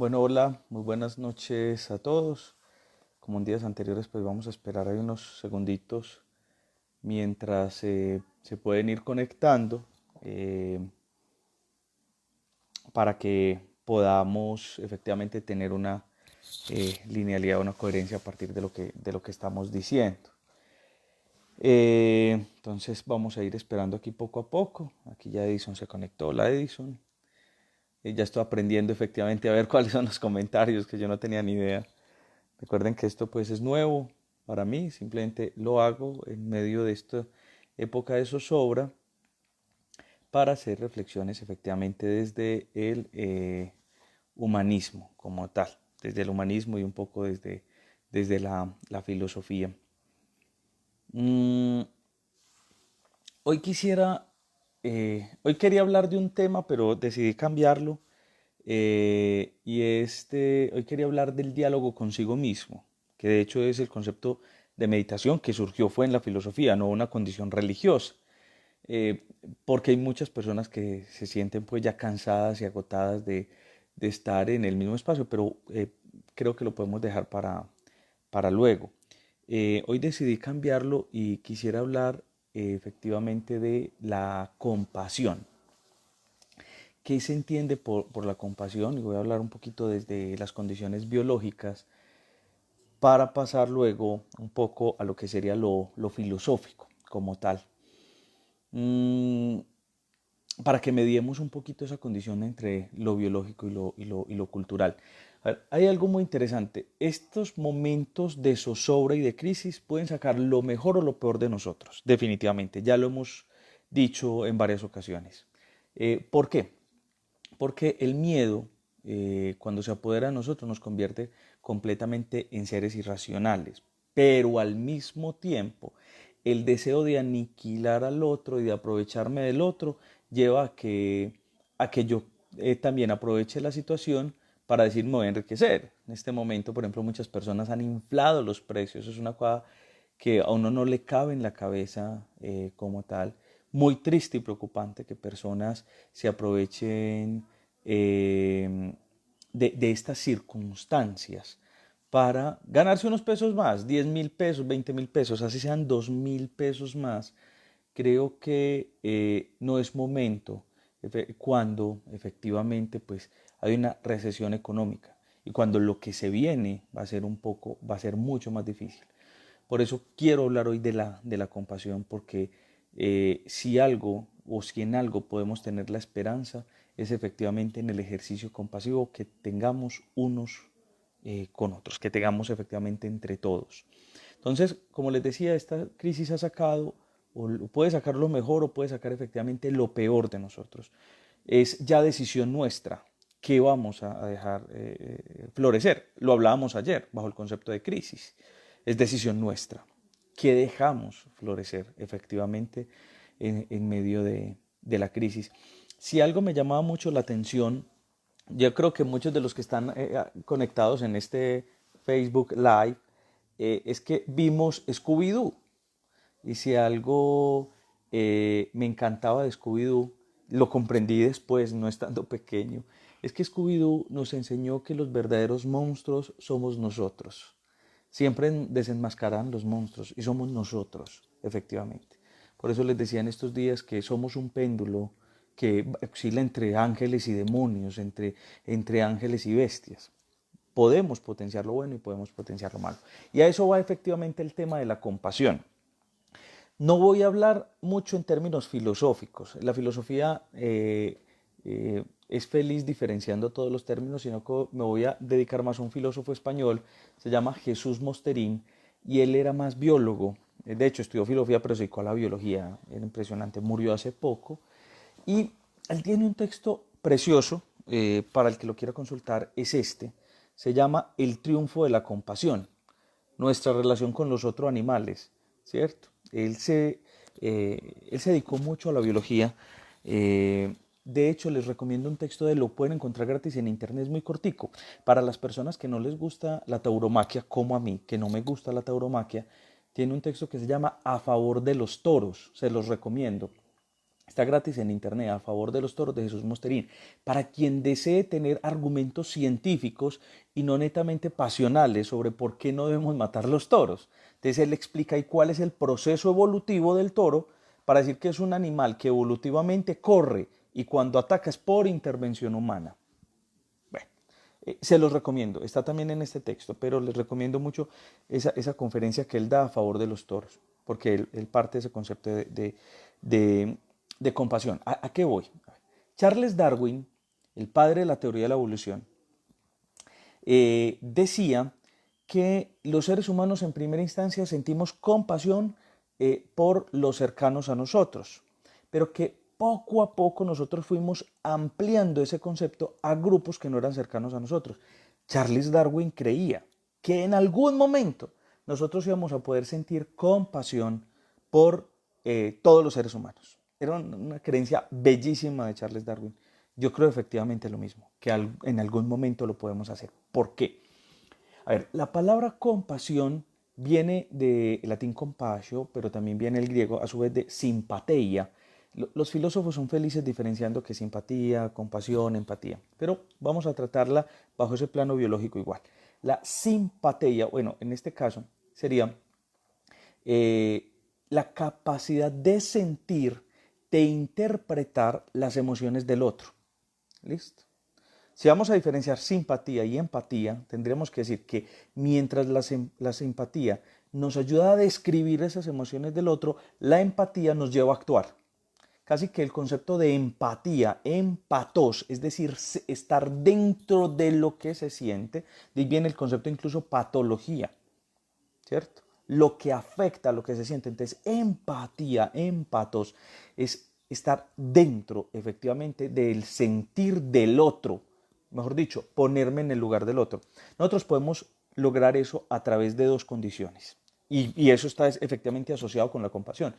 Bueno, hola, muy buenas noches a todos. Como en días anteriores, pues vamos a esperar ahí unos segunditos mientras se pueden ir conectando eh, para que podamos efectivamente tener una linealidad, una coherencia a partir de lo que estamos diciendo. Entonces vamos a ir esperando aquí poco a poco. Aquí ya Edison se conectó. Hola Edison. Ya estoy aprendiendo efectivamente a ver cuáles son los comentarios que yo no tenía ni idea. Recuerden que esto pues es nuevo para mí, simplemente lo hago en medio de esta época de zozobra para hacer reflexiones efectivamente desde el humanismo como tal, desde el humanismo y un poco desde la filosofía. Mm, hoy hoy quería hablar de un tema, pero decidí cambiarlo. Hoy quería hablar del diálogo consigo mismo, que de hecho es el concepto de meditación que surgió fue en la filosofía, no una condición religiosa, eh, porque hay muchas personas que se sienten pues ya cansadas y agotadas de estar en el mismo espacio, pero creo que lo podemos dejar para luego. Hoy decidí cambiarlo y quisiera hablar efectivamente de la compasión. ¿Qué se entiende por la compasión? Y voy a hablar un poquito desde las condiciones biológicas para pasar luego un poco a lo que sería lo filosófico como tal. Mm, para que mediemos un poquito esa condición entre lo biológico y lo cultural. A ver, hay algo muy interesante. Estos momentos de zozobra y de crisis pueden sacar lo mejor o lo peor de nosotros, definitivamente. Ya lo hemos dicho en varias ocasiones. ¿Por qué? Porque el miedo, cuando se apodera de nosotros, nos convierte completamente en seres irracionales. Pero al mismo tiempo, el deseo de aniquilar al otro y de aprovecharme del otro lleva a que yo también aproveche la situación para decir me voy a enriquecer. En este momento, por ejemplo, muchas personas han inflado los precios. Es una cosa que a uno no le cabe en la cabeza como tal. Muy triste y preocupante que personas se aprovechen de estas circunstancias para ganarse unos pesos más, 10.000 pesos, 20.000 pesos, así sean 2.000 pesos más. Creo que no es momento cuando efectivamente pues hay una recesión económica y cuando lo que se viene va a ser mucho más difícil. Por eso quiero hablar hoy de la compasión, porque si algo o si en algo podemos tener la esperanza, es efectivamente en el ejercicio compasivo que tengamos unos con otros, que tengamos efectivamente entre todos. Entonces, como les decía, esta crisis ha sacado, o puede sacar lo mejor o puede sacar efectivamente lo peor de nosotros. Es ya decisión nuestra que vamos a dejar florecer. Lo hablábamos ayer bajo el concepto de crisis. Es decisión nuestra que dejamos florecer efectivamente en medio de la crisis. Si algo me llamaba mucho la atención, yo creo que muchos de los que están conectados en este Facebook Live, es que vimos Scooby-Doo. Y si algo me encantaba de Scooby-Doo, lo comprendí después, no estando pequeño, es que Scooby-Doo nos enseñó que los verdaderos monstruos somos nosotros. Siempre desenmascaran los monstruos y somos nosotros, efectivamente. Por eso les decía en estos días que somos un péndulo que oscila entre ángeles y demonios, entre ángeles y bestias. Podemos potenciar lo bueno y podemos potenciar lo malo. Y a eso va efectivamente el tema de la compasión. No voy a hablar mucho en términos filosóficos. La filosofía es feliz diferenciando todos los términos, sino que me voy a dedicar más a un filósofo español, se llama Jesús Mosterín, y él era más biólogo. De hecho, estudió filosofía, pero se dedicó a la biología. Era impresionante, murió hace poco. Y él tiene un texto precioso, para el que lo quiera consultar, es este. Se llama El triunfo de la compasión, nuestra relación con los otros animales, ¿cierto? Él se dedicó mucho a la biología. De hecho, les recomiendo un texto de él, lo pueden encontrar gratis en internet, es muy cortico. Para las personas que no les gusta la tauromaquia, como a mí, que no me gusta la tauromaquia, tiene un texto que se llama A favor de los toros, se los recomiendo. Está gratis en internet, A favor de los toros, de Jesús Mosterín. Para quien desee tener argumentos científicos y no netamente pasionales sobre por qué no debemos matar los toros. Entonces él explica ahí cuál es el proceso evolutivo del toro para decir que es un animal que evolutivamente corre y cuando ataca es por intervención humana. Bueno, se los recomiendo, está también en este texto, pero les recomiendo mucho esa conferencia que él da a favor de los toros, porque él parte de ese concepto de, de compasión. ¿A qué voy? Charles Darwin, el padre de la teoría de la evolución, decía que los seres humanos en primera instancia sentimos compasión por los cercanos a nosotros, pero que poco a poco nosotros fuimos ampliando ese concepto a grupos que no eran cercanos a nosotros. Charles Darwin creía que en algún momento nosotros íbamos a poder sentir compasión por todos los seres humanos. Era una creencia bellísima de Charles Darwin. Yo creo efectivamente lo mismo, que en algún momento lo podemos hacer. ¿Por qué? A ver, la palabra compasión viene del latín compasio, pero también viene el griego a su vez de simpatia. Los filósofos son felices diferenciando que simpatía, compasión, empatía, pero vamos a tratarla bajo ese plano biológico igual. La simpatía, bueno, en este caso sería la capacidad de sentir, de interpretar las emociones del otro. ¿Listo? Si vamos a diferenciar simpatía y empatía, tendríamos que decir que mientras la simpatía nos ayuda a describir esas emociones del otro, la empatía nos lleva a actuar. Casi que el concepto de empatía, empatos, es decir, estar dentro de lo que se siente, de ahí viene el concepto incluso patología, ¿cierto? Lo que afecta a lo que se siente. Entonces, empatía, empatos, es estar dentro, efectivamente, del sentir del otro. Mejor dicho, ponerme en el lugar del otro. Nosotros podemos lograr eso a través de dos condiciones. Y eso está efectivamente asociado con la compasión.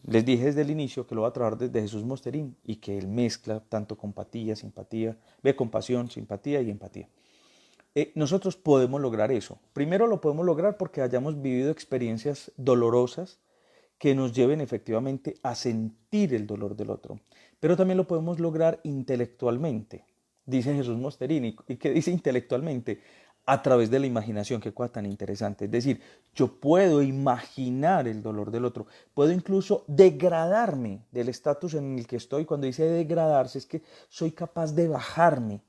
Les dije desde el inicio que lo va a trabajar desde Jesús Mosterín y que él mezcla tanto compatía, simpatía, compasión, simpatía y empatía. Nosotros podemos lograr eso. Primero lo podemos lograr porque hayamos vivido experiencias dolorosas que nos lleven efectivamente a sentir el dolor del otro. Pero también lo podemos lograr intelectualmente, dice Jesús Mosterini. ¿Y qué dice intelectualmente? A través de la imaginación, qué cosa tan interesante. Es decir, yo puedo imaginar el dolor del otro, puedo incluso degradarme del estatus en el que estoy. Cuando dice degradarse es que soy capaz de bajarme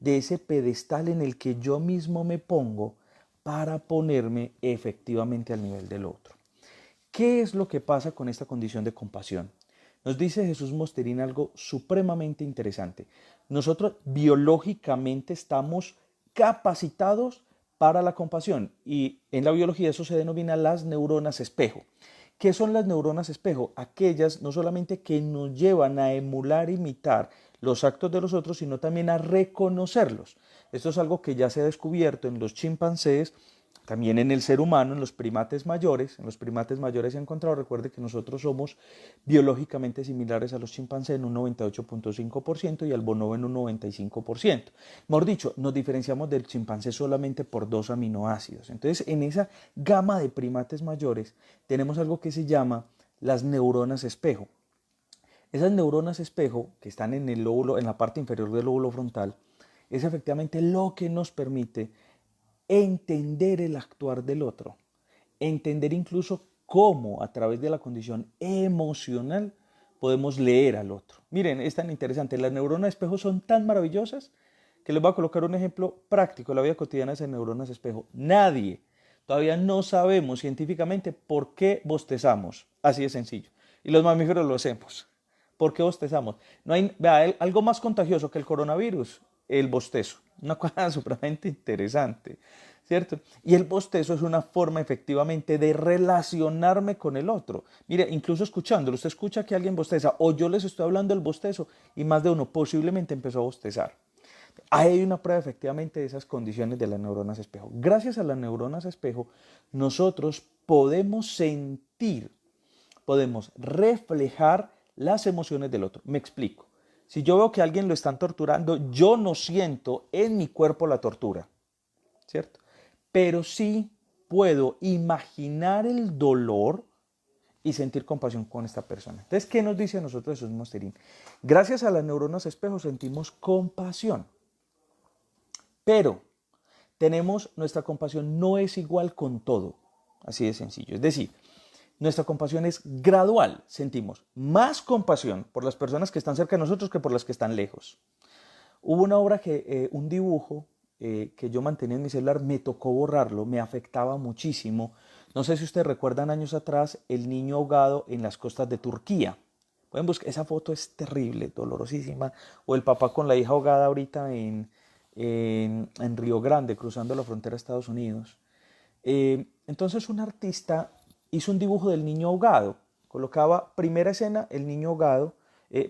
de ese pedestal en el que yo mismo me pongo para ponerme efectivamente al nivel del otro. ¿Qué es lo que pasa con esta condición de compasión? Nos dice Jesús Mosterín algo supremamente interesante. Nosotros biológicamente estamos capacitados para la compasión y en la biología eso se denomina las neuronas espejo. ¿Qué son las neuronas espejo? Aquellas no solamente que nos llevan a emular, imitar los actos de los otros, sino también a reconocerlos. Esto es algo que ya se ha descubierto en los chimpancés, también en el ser humano, en los primates mayores. En los primates mayores se ha encontrado, recuerde que nosotros somos biológicamente similares a los chimpancés en un 98.5% y al bonobo en un 95%. Mejor dicho, nos diferenciamos del chimpancé solamente por 2 aminoácidos. Entonces, en esa gama de primates mayores tenemos algo que se llama las neuronas espejo. Esas neuronas espejo que están en el lóbulo, en la parte inferior del lóbulo frontal, es efectivamente lo que nos permite entender el actuar del otro, entender incluso cómo a través de la condición emocional podemos leer al otro. Miren, es tan interesante, las neuronas espejo son tan maravillosas que les voy a colocar un ejemplo práctico de la vida cotidiana de esas neuronas espejo. Nadie, todavía no sabemos científicamente por qué bostezamos, así de sencillo. Y los mamíferos lo hacemos. ¿Por qué bostezamos? No hay algo más contagioso que el coronavirus, el bostezo. Una cosa supremamente interesante, ¿cierto? Y el bostezo es una forma efectivamente de relacionarme con el otro. Mire, incluso escuchándolo, usted escucha que alguien bosteza o yo les estoy hablando del bostezo y más de uno posiblemente empezó a bostezar. Hay una prueba efectivamente de esas condiciones de las neuronas espejo. Gracias a las neuronas espejo, nosotros podemos sentir, podemos reflejar las emociones del otro. Me explico. Si yo veo que a alguien lo están torturando, yo no siento en mi cuerpo la tortura, ¿cierto? Pero sí puedo imaginar el dolor y sentir compasión con esta persona. Entonces, ¿qué nos dice a nosotros Jesús Mosterín? Gracias a las neuronas espejo sentimos compasión, pero nuestra compasión no es igual con todo, así de sencillo. Es decir, nuestra compasión es gradual, sentimos más compasión por las personas que están cerca de nosotros que por las que están lejos. Hubo una obra un dibujo que yo mantenía en mi celular, me tocó borrarlo, me afectaba muchísimo. No sé si ustedes recuerdan años atrás el niño ahogado en las costas de Turquía. Pueden buscar, esa foto es terrible, dolorosísima. O el papá con la hija ahogada ahorita en Río Grande, cruzando la frontera a Estados Unidos. Entonces un artista hizo un dibujo del niño ahogado. Colocaba primera escena, el niño ahogado,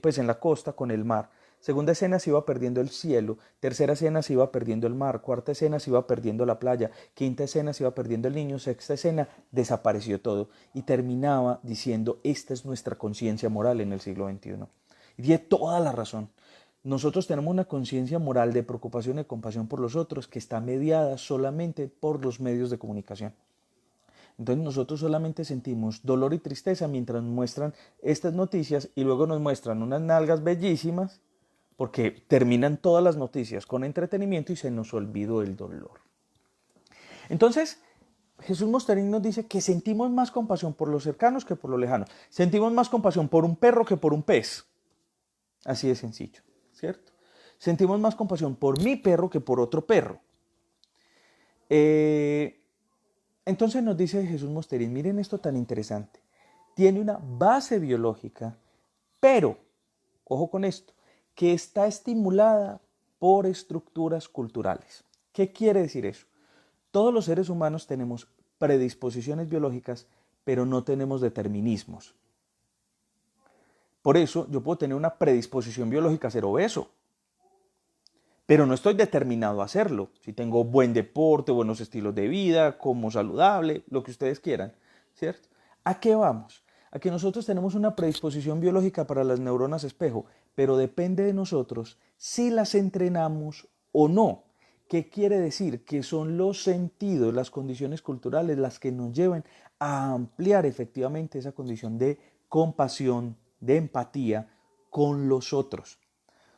pues en la costa con el mar. Segunda escena se iba perdiendo el cielo, tercera escena se iba perdiendo el mar, cuarta escena se iba perdiendo la playa, quinta escena se iba perdiendo el niño, sexta escena desapareció todo y terminaba diciendo esta es nuestra conciencia moral en el siglo XXI. Y tiene toda la razón. Nosotros tenemos una conciencia moral de preocupación y compasión por los otros que está mediada solamente por los medios de comunicación. Entonces nosotros solamente sentimos dolor y tristeza mientras nos muestran estas noticias y luego nos muestran unas nalgas bellísimas porque terminan todas las noticias con entretenimiento y se nos olvidó el dolor. Entonces, Jesús Mosterín nos dice que sentimos más compasión por los cercanos que por los lejanos. Sentimos más compasión por un perro que por un pez. Así de sencillo, ¿cierto? Sentimos más compasión por mi perro que por otro perro. Entonces nos dice Jesús Mosterín, miren esto tan interesante. Tiene una base biológica, pero, ojo con esto, que está estimulada por estructuras culturales. ¿Qué quiere decir eso? Todos los seres humanos tenemos predisposiciones biológicas, pero no tenemos determinismos. Por eso yo puedo tener una predisposición biológica a ser obeso, pero no estoy determinado a hacerlo. Si tengo buen deporte, buenos estilos de vida, como saludable, lo que ustedes quieran, ¿cierto? ¿A qué vamos? A que nosotros tenemos una predisposición biológica para las neuronas espejo, pero depende de nosotros si las entrenamos o no. ¿Qué quiere decir? Que son los sentidos, las condiciones culturales las que nos llevan a ampliar efectivamente esa condición de compasión, de empatía con los otros.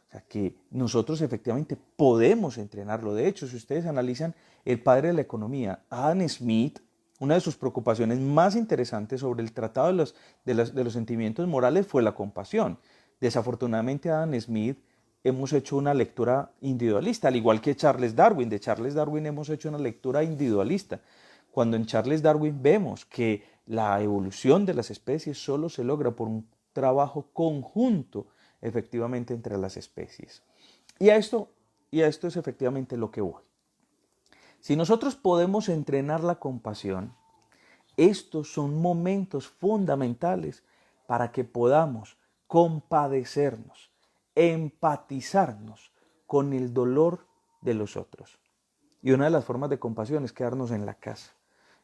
O sea, que nosotros efectivamente podemos entrenarlo. De hecho, si ustedes analizan el padre de la economía, Adam Smith, una de sus preocupaciones más interesantes sobre el tratado de los sentimientos morales fue la compasión. Desafortunadamente, Adam Smith hemos hecho una lectura individualista, al igual que Charles Darwin. De Charles Darwin hemos hecho una lectura individualista. Cuando en Charles Darwin vemos que la evolución de las especies solo se logra por un trabajo conjunto efectivamente entre las especies. Y a esto es efectivamente lo que voy. Si nosotros podemos entrenar la compasión, estos son momentos fundamentales para que podamos compadecernos, empatizarnos con el dolor de los otros. Y una de las formas de compasión es quedarnos en la casa,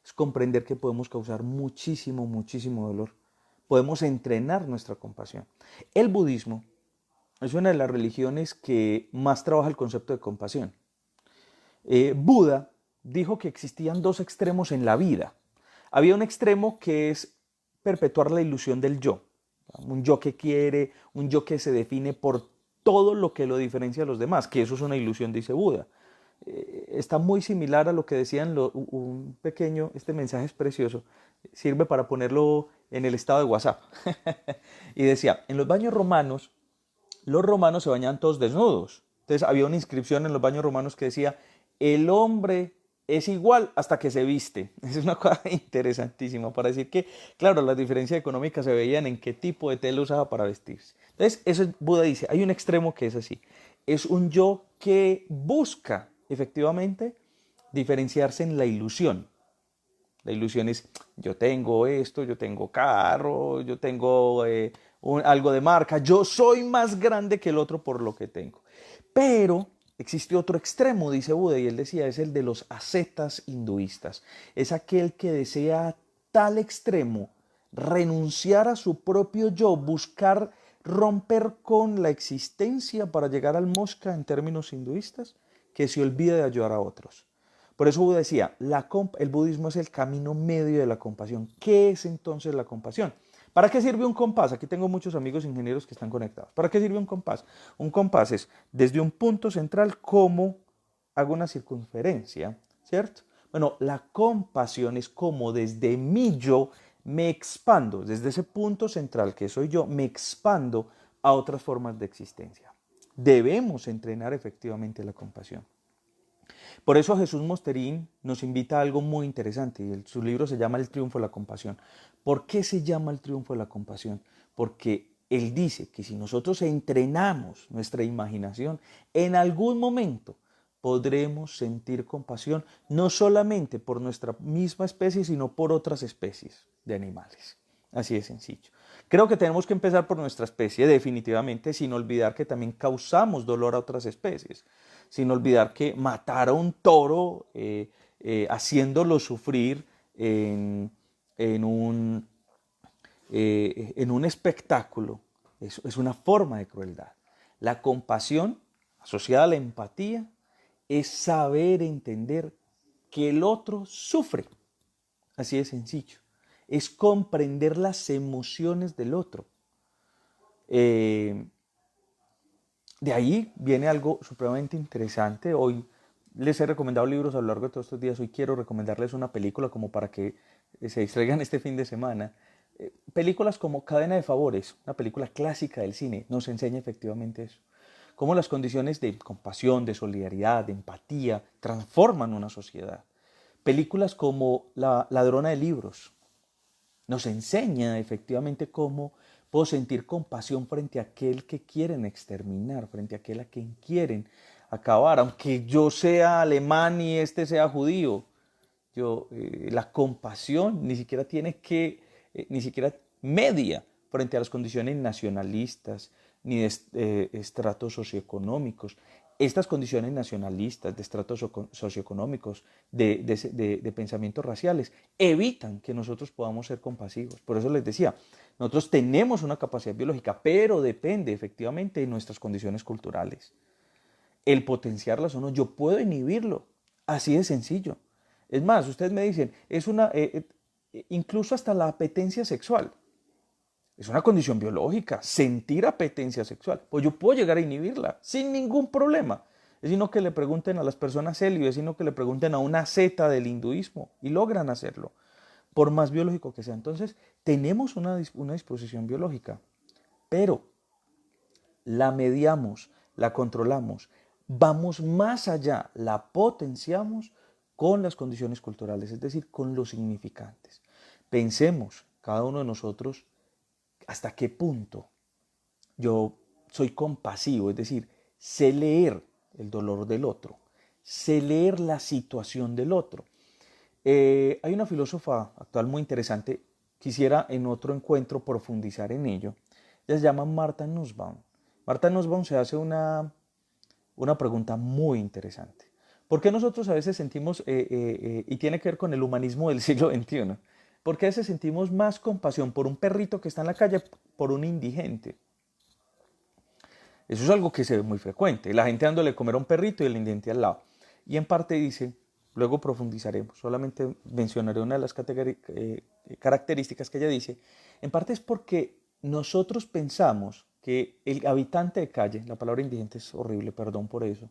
es comprender que podemos causar muchísimo, muchísimo dolor. Podemos entrenar nuestra compasión. El budismo es una de las religiones que más trabaja el concepto de compasión. Buda dijo que existían dos extremos en la vida. Había un extremo que es perpetuar la ilusión del yo. Un yo que quiere, un yo que se define por todo lo que lo diferencia de los demás, que eso es una ilusión, dice Buda. Está muy similar a lo que decían un pequeño, este mensaje es precioso, sirve para ponerlo en el estado de WhatsApp. Y decía, en los baños romanos, los romanos se bañaban todos desnudos. Entonces había una inscripción en los baños romanos que decía, el hombre es igual hasta que se viste. Es una cosa interesantísima para decir que, claro, las diferencias económicas se veían en qué tipo de tela usaba para vestirse. Entonces, eso Buda dice, hay un extremo que es así. Es un yo que busca, efectivamente, diferenciarse en la ilusión. La ilusión es, yo tengo esto, yo tengo carro, yo tengo algo de marca, yo soy más grande que el otro por lo que tengo. Pero existe otro extremo, dice Buda, y él decía, es el de los ascetas hinduistas. Es aquel que desea a tal extremo renunciar a su propio yo, buscar romper con la existencia para llegar al moksha en términos hinduistas, que se olvida de ayudar a otros. Por eso Buda decía, el budismo es el camino medio de la compasión. ¿Qué es entonces la compasión? ¿Para qué sirve un compás? Aquí tengo muchos amigos ingenieros que están conectados. ¿Para qué sirve un compás? Un compás es desde un punto central como hago una circunferencia, ¿cierto? Bueno, la compasión es como desde mi yo me expando, desde ese punto central que soy yo, me expando a otras formas de existencia. Debemos entrenar efectivamente la compasión. Por eso Jesús Mosterín nos invita a algo muy interesante y su libro se llama El triunfo de la compasión. ¿Por qué se llama el triunfo de la compasión? Porque él dice que si nosotros entrenamos nuestra imaginación, en algún momento podremos sentir compasión no solamente por nuestra misma especie, sino por otras especies de animales. Así de sencillo. Creo que tenemos que empezar por nuestra especie, definitivamente, sin olvidar que también causamos dolor a otras especies, sin olvidar que matar a un toro haciéndolo sufrir en, en, un, en un espectáculo es una forma de crueldad. La compasión, asociada a la empatía, es saber entender que el otro sufre. Así de sencillo. Es comprender las emociones del otro. De ahí viene algo supremamente interesante. Hoy les he recomendado libros a lo largo de todos estos días. Hoy quiero recomendarles una película como para que se distraigan este fin de semana. Películas como Cadena de Favores, una película clásica del cine, nos enseña efectivamente eso. Cómo las condiciones de compasión, de solidaridad, de empatía transforman una sociedad. Películas como La ladrona de libros nos enseña efectivamente cómo puedo sentir compasión frente a aquel que quieren exterminar, frente a aquel a quien quieren acabar, aunque yo sea alemán y este sea judío. La compasión ni siquiera tiene que, ni siquiera media frente a las condiciones nacionalistas ni de estratos socioeconómicos. Estas condiciones nacionalistas, de estratos socioeconómicos, de pensamientos raciales, evitan que nosotros podamos ser compasivos. Por eso les decía, nosotros tenemos una capacidad biológica, pero depende efectivamente de nuestras condiciones culturales. El potenciarlas o no, yo puedo inhibirlo, así de sencillo. Es más, ustedes me dicen, incluso hasta la apetencia sexual. Es una condición biológica, sentir apetencia sexual. Pues yo puedo llegar a inhibirla sin ningún problema. Es sino que le pregunten a las personas helio, es sino que le pregunten a una zeta del hinduismo y logran hacerlo, por más biológico que sea. Entonces, tenemos una disposición biológica, pero la mediamos, la controlamos, vamos más allá, la potenciamos con las condiciones culturales, es decir, con los significantes. Pensemos, cada uno de nosotros, hasta qué punto yo soy compasivo, es decir, sé leer el dolor del otro, sé leer la situación del otro. Hay una filósofa actual muy interesante, quisiera en otro encuentro profundizar en ello, ella se llama Martha Nussbaum. Martha Nussbaum se hace una pregunta muy interesante. ¿Por qué nosotros a veces sentimos, y tiene que ver con el humanismo del siglo XXI, por qué a veces sentimos más compasión por un perrito que está en la calle por un indigente? Eso es algo que se ve muy frecuente. La gente dándole de comer a un perrito y el indigente al lado. Y en parte dice, luego profundizaremos, solamente mencionaré una de las características que ella dice, en parte es porque nosotros pensamos que el habitante de calle, la palabra indigente es horrible, perdón por eso,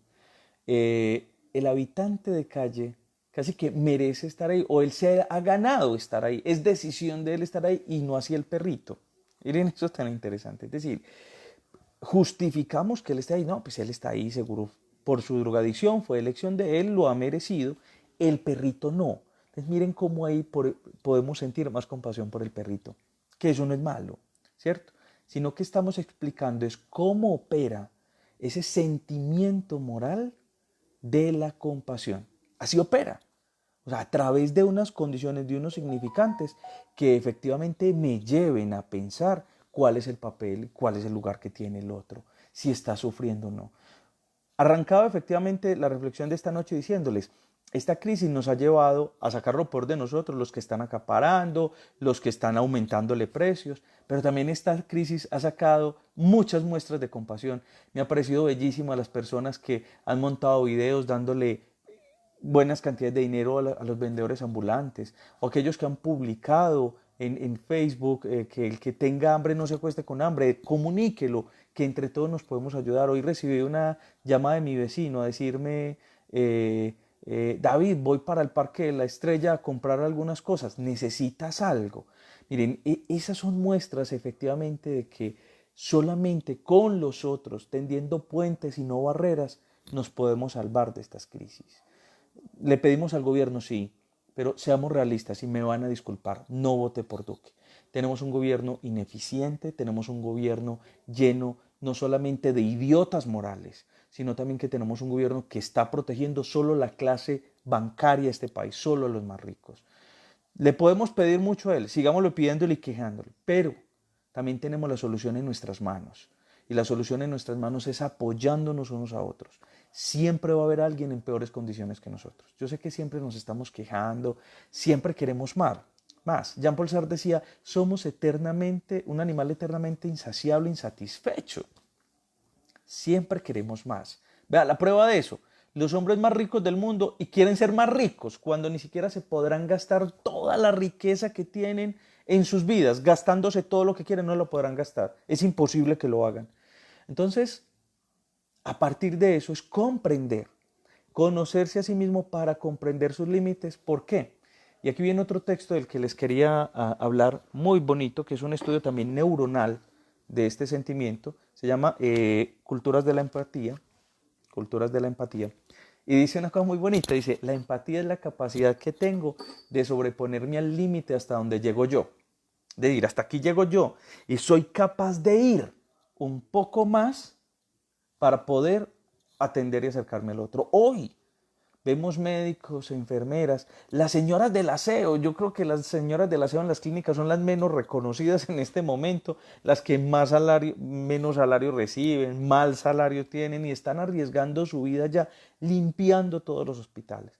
el habitante de calle casi que merece estar ahí, o él se ha ganado estar ahí, es decisión de él estar ahí y no así el perrito. Miren, eso es tan interesante. Es decir, justificamos que él esté ahí. No, pues él está ahí seguro por su drogadicción, fue elección de él, lo ha merecido. El perrito no. Entonces miren cómo ahí podemos sentir más compasión por el perrito. Que eso no es malo, ¿cierto? Sino que estamos explicando es cómo opera ese sentimiento moral de la compasión. Así opera. O sea, a través de unas condiciones, de unos significantes que efectivamente me lleven a pensar cuál es el papel, cuál es el lugar que tiene el otro, si está sufriendo o no. Arrancaba efectivamente la reflexión de esta noche diciéndoles, esta crisis nos ha llevado a sacar lo peor de nosotros, los que están acaparando, los que están aumentándole precios, pero también esta crisis ha sacado muchas muestras de compasión. Me ha parecido bellísimo a las personas que han montado videos dándole buenas cantidades de dinero a los vendedores ambulantes o aquellos que han publicado en Facebook que el que tenga hambre no se acueste con hambre, comuníquelo, que entre todos nos podemos ayudar. Hoy recibí una llamada de mi vecino a decirme, David, voy para el Parque de la Estrella a comprar algunas cosas, ¿necesitas algo? Miren, esas son muestras efectivamente de que solamente con los otros, tendiendo puentes y no barreras, nos podemos salvar de estas crisis. Le pedimos al gobierno, sí, pero seamos realistas y me van a disculpar, no voté por Duque. Tenemos un gobierno ineficiente, tenemos un gobierno lleno no solamente de idiotas morales, sino también que tenemos un gobierno que está protegiendo solo la clase bancaria de este país, solo a los más ricos. Le podemos pedir mucho a él, sigámoslo pidiéndole y quejándole, pero también tenemos la solución en nuestras manos. Y la solución en nuestras manos es apoyándonos unos a otros. Siempre va a haber alguien en peores condiciones que nosotros. Yo sé que siempre nos estamos quejando, siempre queremos más. Jean-Paul Sartre decía, somos eternamente, un animal eternamente insaciable, insatisfecho. Siempre queremos más. Vea, la prueba de eso, los hombres más ricos del mundo y quieren ser más ricos cuando ni siquiera se podrán gastar toda la riqueza que tienen en sus vidas, gastándose todo lo que quieren, no lo podrán gastar. Es imposible que lo hagan. Entonces, a partir de eso es comprender, conocerse a sí mismo para comprender sus límites. ¿Por qué? Y aquí viene otro texto del que les quería hablar, muy bonito, que es un estudio también neuronal de este sentimiento. Se llama Culturas de la Empatía. Culturas de la Empatía. Y dice una cosa muy bonita, dice, la empatía es la capacidad que tengo de sobreponerme al límite hasta donde llego yo. De ir, hasta aquí llego yo. Y soy capaz de ir un poco más para poder atender y acercarme al otro. Hoy vemos médicos, enfermeras, las señoras del aseo. Yo creo que las señoras del aseo en las clínicas son las menos reconocidas en este momento, las que menos salario reciben, mal salario tienen y están arriesgando su vida ya limpiando todos los hospitales.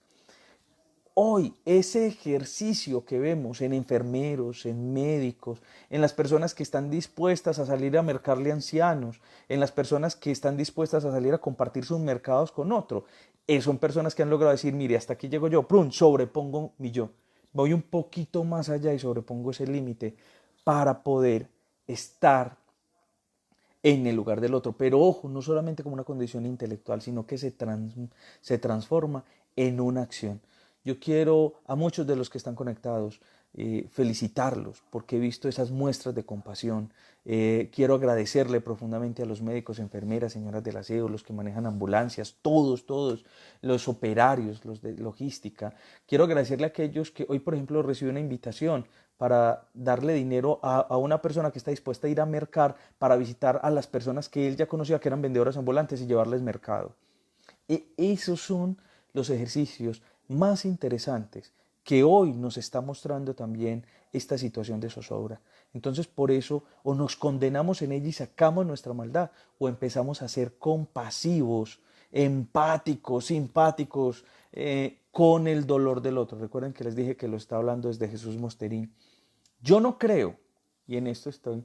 Hoy ese ejercicio que vemos en enfermeros, en médicos, en las personas que están dispuestas a salir a mercarle a ancianos, en las personas que están dispuestas a salir a compartir sus mercados con otro, son personas que han logrado decir, mire, hasta aquí llego yo, ¡prum!, sobrepongo mi yo. Voy un poquito más allá y sobrepongo ese límite para poder estar en el lugar del otro. Pero ojo, no solamente como una condición intelectual, sino que se transforma en una acción. Yo quiero a muchos de los que están conectados felicitarlos porque he visto esas muestras de compasión. Quiero agradecerle profundamente a los médicos, enfermeras, señoras del aseo, los que manejan ambulancias, todos, los operarios, los de logística. Quiero agradecerle a aquellos que hoy, por ejemplo, reciben una invitación para darle dinero a una persona que está dispuesta a ir a mercar para visitar a las personas que él ya conocía que eran vendedoras ambulantes y llevarles mercado. Esos son los ejercicios más interesantes que hoy nos está mostrando también esta situación de zozobra. Entonces, por eso, o nos condenamos en ella y sacamos nuestra maldad, o empezamos a ser compasivos, empáticos, simpáticos con el dolor del otro. Recuerden que les dije que lo está hablando desde Jesús Mosterín. Yo no creo, y en esto estoy,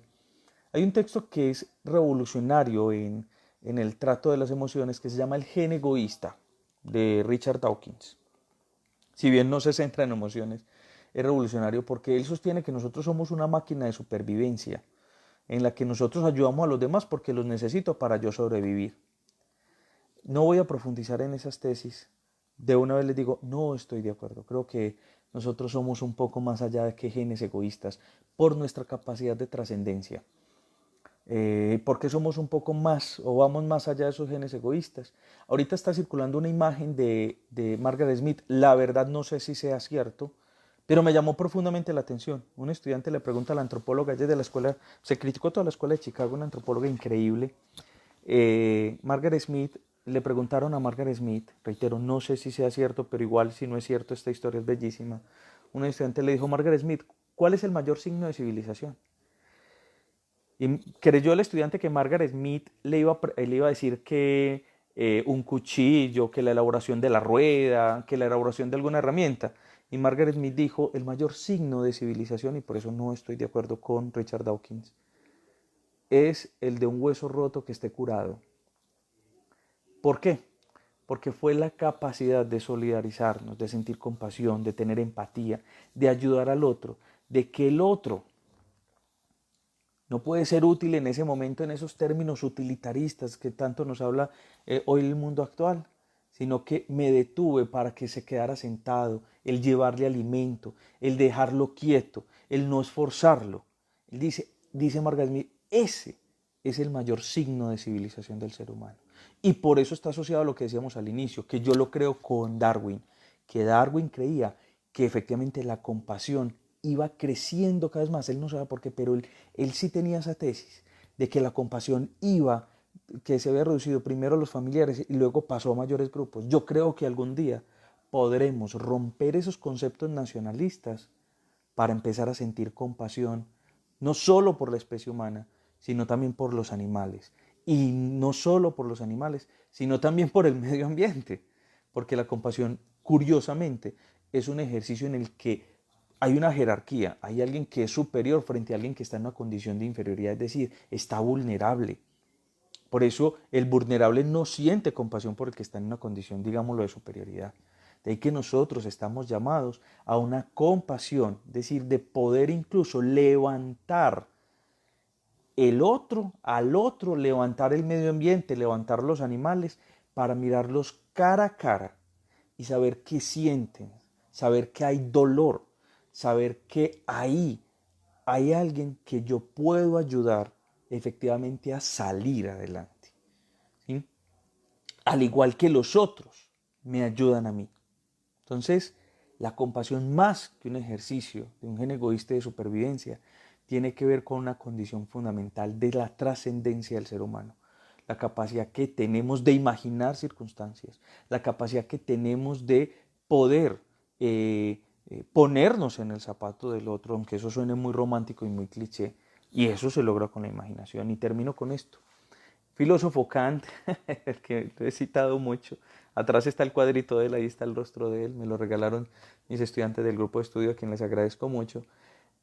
hay un texto que es revolucionario en el trato de las emociones que se llama El gen egoísta de Richard Dawkins. Si bien no se centra en emociones, es revolucionario porque él sostiene que nosotros somos una máquina de supervivencia en la que nosotros ayudamos a los demás porque los necesito para yo sobrevivir. No voy a profundizar en esas tesis. De una vez les digo, no estoy de acuerdo. Creo que nosotros somos un poco más allá de que genes egoístas por nuestra capacidad de trascendencia. Porque somos un poco más o vamos más allá de esos genes egoístas. Ahorita está circulando una imagen de Margaret Smith, la verdad no sé si sea cierto, pero me llamó profundamente la atención. Un estudiante le pregunta a la antropóloga, ella es de la escuela, se criticó toda la escuela de Chicago, una antropóloga increíble. Margaret Smith, le preguntaron a Margaret Smith, reitero, no sé si sea cierto, pero igual si no es cierto, esta historia es bellísima. Un estudiante le dijo, Margaret Smith, ¿cuál es el mayor signo de civilización? Y creyó el estudiante que Margaret Smith le iba a decir que un cuchillo, que la elaboración de la rueda, que la elaboración de alguna herramienta. Y Margaret Smith dijo, el mayor signo de civilización, y por eso no estoy de acuerdo con Richard Dawkins, es el de un hueso roto que esté curado. ¿Por qué? porque fue la capacidad de solidarizarnos, de sentir compasión, de tener empatía, de ayudar al otro, de que el otro no puede ser útil en ese momento en esos términos utilitaristas que tanto nos habla hoy el mundo actual, sino que me detuve para que se quedara sentado, el llevarle alimento, el dejarlo quieto, el no esforzarlo. Él dice Margaret Smith, ese es el mayor signo de civilización del ser humano. Y por eso está asociado a lo que decíamos al inicio, que yo lo creo con Darwin, que Darwin creía que efectivamente la compasión iba creciendo cada vez más. Él no sabe por qué, pero él sí tenía esa tesis de que la compasión iba, que se había reducido primero a los familiares y luego pasó a mayores grupos. Yo creo que algún día podremos romper esos conceptos nacionalistas para empezar a sentir compasión, no solo por la especie humana, sino también por los animales. Y no solo por los animales, sino también por el medio ambiente. Porque la compasión, curiosamente, es un ejercicio en el que hay una jerarquía, hay alguien que es superior frente a alguien que está en una condición de inferioridad, es decir, está vulnerable. Por eso el vulnerable no siente compasión por el que está en una condición, digámoslo, de superioridad. De ahí que nosotros estamos llamados a una compasión, es decir, de poder incluso levantar al otro, levantar el medio ambiente, levantar los animales, para mirarlos cara a cara y saber qué sienten, saber que hay dolor, saber que ahí hay alguien que yo puedo ayudar efectivamente a salir adelante. ¿Sí? Al igual que los otros me ayudan a mí. Entonces, la compasión, más que un ejercicio de un gen egoísta de supervivencia, tiene que ver con una condición fundamental de la trascendencia del ser humano. La capacidad que tenemos de imaginar circunstancias, la capacidad que tenemos de poder ponernos en el zapato del otro, aunque eso suene muy romántico y muy cliché, y eso se logra con la imaginación. Y termino con esto. Filósofo Kant, el que he citado mucho, atrás está el cuadrito de él, ahí está el rostro de él, me lo regalaron mis estudiantes del grupo de estudio, a quien les agradezco mucho.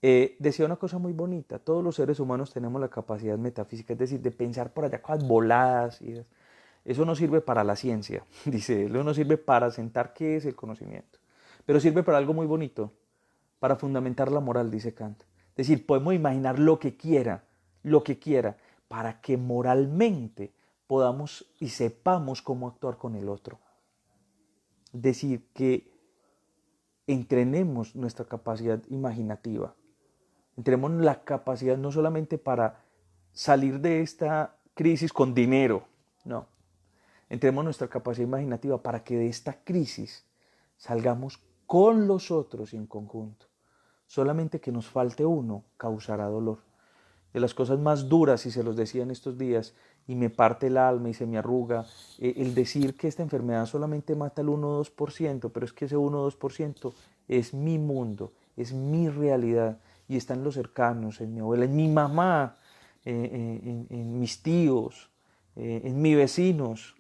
Decía una cosa muy bonita: todos los seres humanos tenemos la capacidad metafísica, es decir, de pensar por allá cosas voladas. Eso no sirve para la ciencia, dice él, eso no sirve para sentar qué es el conocimiento, pero sirve para algo muy bonito, para fundamentar la moral, dice Kant. Es decir, podemos imaginar lo que quiera, para que moralmente podamos y sepamos cómo actuar con el otro. Es decir, que entrenemos nuestra capacidad imaginativa, entrenemos la capacidad no solamente para salir de esta crisis con dinero, no, entrenemos nuestra capacidad imaginativa para que de esta crisis salgamos con los otros y en conjunto. Solamente que nos falte uno causará dolor. De las cosas más duras, y se los decía en estos días, y me parte el alma y se me arruga, el decir que esta enfermedad solamente mata al 1 o 2%, pero es que ese 1 o 2% es mi mundo, es mi realidad, y está en los cercanos, en mi abuela, en mi mamá, en mis tíos, en mis vecinos.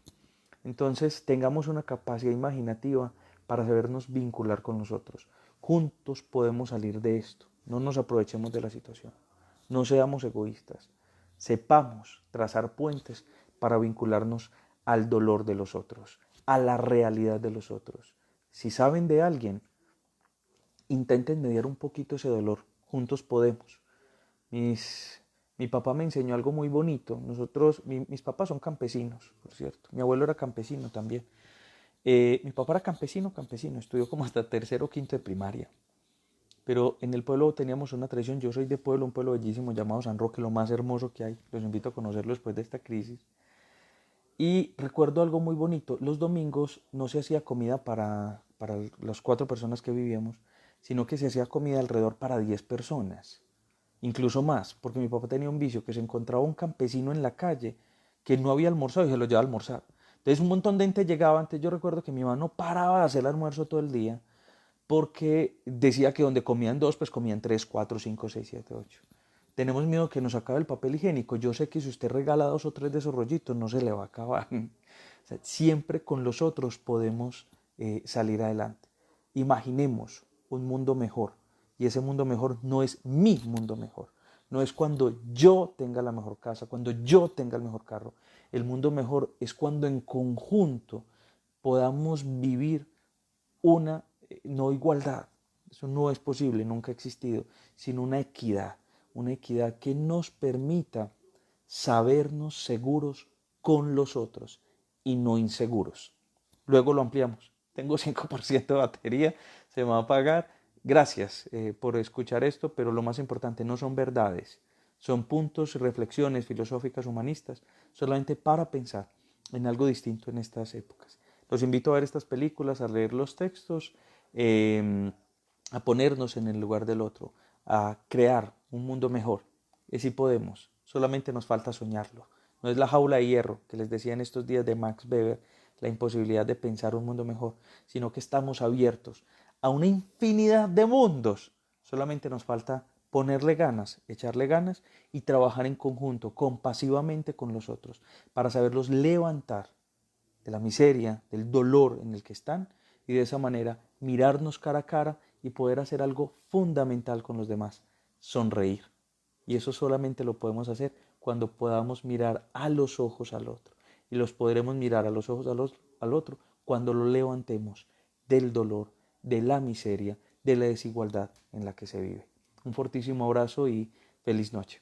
Entonces tengamos una capacidad imaginativa para sabernos vincular con nosotros. Juntos podemos salir de esto. No nos aprovechemos de la situación. No seamos egoístas. Sepamos trazar puentes para vincularnos al dolor de los otros, a la realidad de los otros. Si saben de alguien, intenten mediar un poquito ese dolor. Juntos podemos. Mi papá me enseñó algo muy bonito. Mis papás son campesinos, por cierto. Mi abuelo era campesino también. Mi papá era campesino. Estudió como hasta tercero o quinto de primaria. Pero en el pueblo teníamos una tradición. Yo soy de pueblo, un pueblo bellísimo llamado San Roque, lo más hermoso que hay. Los invito a conocerlo después de esta crisis. Y recuerdo algo muy bonito. Los domingos no se hacía comida para las 4 personas que vivíamos, sino que se hacía comida alrededor para 10 personas. Incluso más, porque mi papá tenía un vicio, que se encontraba un campesino en la calle que no había almorzado y se lo llevaba a almorzar. Entonces un montón de gente llegaba. Antes yo recuerdo que mi mamá no paraba de hacer el almuerzo todo el día, porque decía que donde comían dos, pues comían tres, cuatro, cinco, seis, siete, ocho. Tenemos miedo que nos acabe el papel higiénico. Yo sé que si usted regala 2 o 3 de esos rollitos, no se le va a acabar. O sea, siempre con los otros podemos salir adelante. Imaginemos un mundo mejor. Y ese mundo mejor no es mi mundo mejor. No es cuando yo tenga la mejor casa, cuando yo tenga el mejor carro. El mundo mejor es cuando en conjunto podamos vivir una no igualdad, eso no es posible, nunca ha existido, sino una equidad que nos permita sabernos seguros con los otros y no inseguros. Luego lo ampliamos. Tengo 5% de batería, se me va a apagar. Gracias por escuchar esto, pero lo más importante, no son verdades, son puntos, reflexiones filosóficas, humanistas, solamente para pensar en algo distinto en estas épocas. Los invito a ver estas películas, a leer los textos, a ponernos en el lugar del otro, a crear un mundo mejor. Y si podemos, solamente nos falta soñarlo. No es la jaula de hierro que les decía en estos días de Max Weber, la imposibilidad de pensar un mundo mejor, sino que estamos abiertos a una infinidad de mundos. Solamente nos falta ponerle ganas, echarle ganas y trabajar en conjunto, compasivamente con los otros, para saberlos levantar de la miseria, del dolor en el que están y de esa manera mirarnos cara a cara y poder hacer algo fundamental con los demás, sonreír. Y eso solamente lo podemos hacer cuando podamos mirar a los ojos al otro. Y los podremos mirar a los ojos al otro cuando lo levantemos del dolor, de la miseria, de la desigualdad en la que se vive. Un fortísimo abrazo y feliz noche.